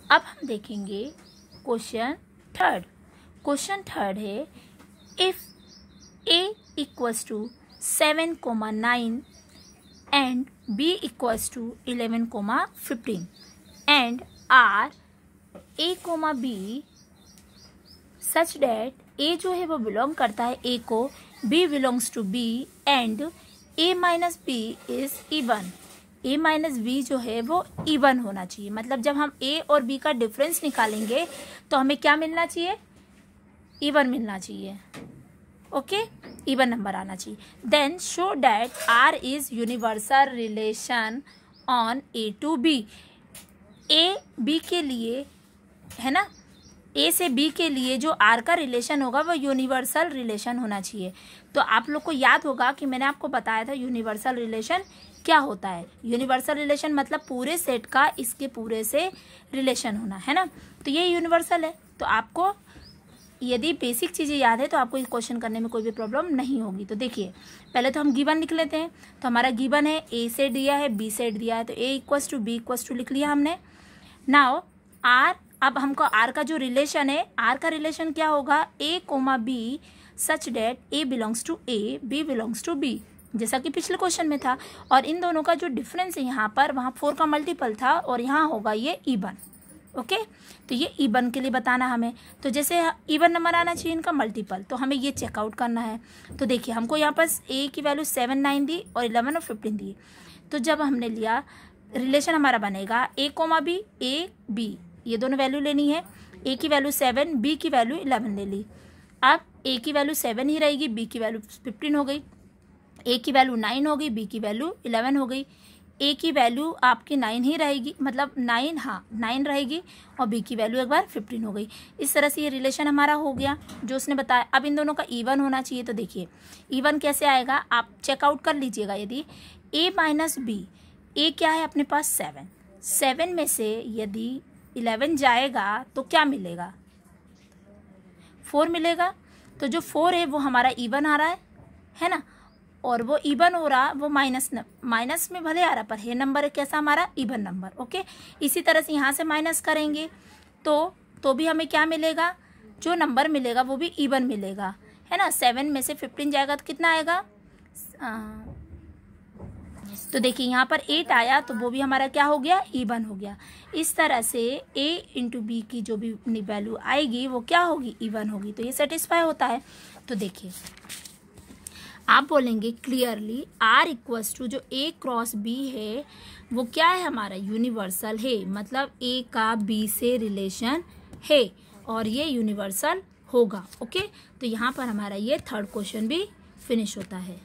अब हम देखेंगे क्वेश्चन थर्ड। क्वेश्चन थर्ड है, if a equals to 7,9 and b equals to 11,15 and r a, b such that a जो है वो बिलोंग करता है a को, b belongs to b and a minus b is even. a minus b जो है वो इवन होना चाहिए। मतलब जब हम a और b का डिफरेंस निकालेंगे तो हमें क्या मिलना चाहिए? इवन मिलना चाहिए। ओके, इवन नंबर आना चाहिए। Then show that r is universal relation on a to b। a b के लिए है ना, a से b के लिए जो r का रिलेशन होगा वो यूनिवर्सल रिलेशन होना चाहिए। तो आप लोग को याद होगा कि मैंने आपको बताया था यूनिवर्सल रिलेशन क्या होता है। यूनिवर्सल रिलेशन मतलब पूरे सेट का इसके पूरे से रिलेशन होना, है ना। तो ये यूनिवर्सल है। तो आपको यदि बेसिक चीज़ें याद है तो आपको इस क्वेश्चन करने में कोई भी प्रॉब्लम नहीं होगी। तो देखिए, पहले तो हम गिवन लिख लेते हैं। तो हमारा गिवन है a सेट दिया है, b सेट दिया है, तो a equals to b equals to लिख लिया हमने। नाउ r, अब हमको r का जो रिलेशन है, r का रिलेशन क्या होगा? a, b such that a belongs to a, b belongs to b, जैसा कि पिछले क्वेश्चन में था। और इन दोनों का जो डिफरेंस है यहाँ पर, वहाँ 4 का मल्टीपल था और यहाँ होगा ये इवन। ओके, तो ये इवन के लिए बताना हमें। तो जैसे इवन नंबर आना चाहिए इनका मल्टीपल, तो हमें ये चेकआउट करना है। तो देखिए, हमको यहाँ पर a की वैल्यू 7, 9 दी और 11 और 15 दी। तो जब हमने लिया, रिलेशन हमारा बनेगा a, b, a, b, ये दोनों वैल्यू लेनी है। a की वैल्यू 7, b की वैल्यू 11 ले ली। अब a की वैल्यू 7 ही रहेगी, b की वैल्यू 15 हो गई, a की वैल्यू 9 हो गई, b की वैल्यू 11 हो गई। a की वैल्यू आपकी 9 ही रहेगी, मतलब 9, हाँ 9 रहेगी, और b की वैल्यू एक बार 15 हो गई। इस तरह से ये रिलेशन हमारा हो गया जो उसने बताया। अब इन दोनों का इवन होना चाहिए। तो देखिए, इवन कैसे आएगा आप चेकआउट कर लीजिएगा। यदि a माइनस b, a क्या है अपने पास 7, 7 में से यदि 11 जाएगा तो क्या मिलेगा? 4 मिलेगा। तो जो 4 है वो हमारा इवन आ रहा है ना, और वो इवन हो रहा, वो माइनस में भले आ रहा पर है नंबर कैसा हमारा? Even number. ओके, इसी तरह से यहाँ से माइनस करेंगे तो भी हमें क्या मिलेगा? जो नंबर मिलेगा वो भी इवन मिलेगा, है ना। 7 में से 15 जाएगा तो कितना आएगा? तो देखिए यहाँ पर 8 आया, तो वो भी हमारा क्या हो गया? इवन हो गया। इस तरह से a इंटू बी की जो भी वैल्यू आएगी वो क्या होगी? इवन होगी। तो ये सेटिस्फाई होता है। तो देखिए, आप बोलेंगे क्लियरली r इक्वल्स टू जो a क्रॉस b है वो क्या है? हमारा यूनिवर्सल है, मतलब a का b से रिलेशन है और ये यूनिवर्सल होगा। ओके, तो यहाँ पर हमारा ये थर्ड क्वेश्चन भी फिनिश होता है।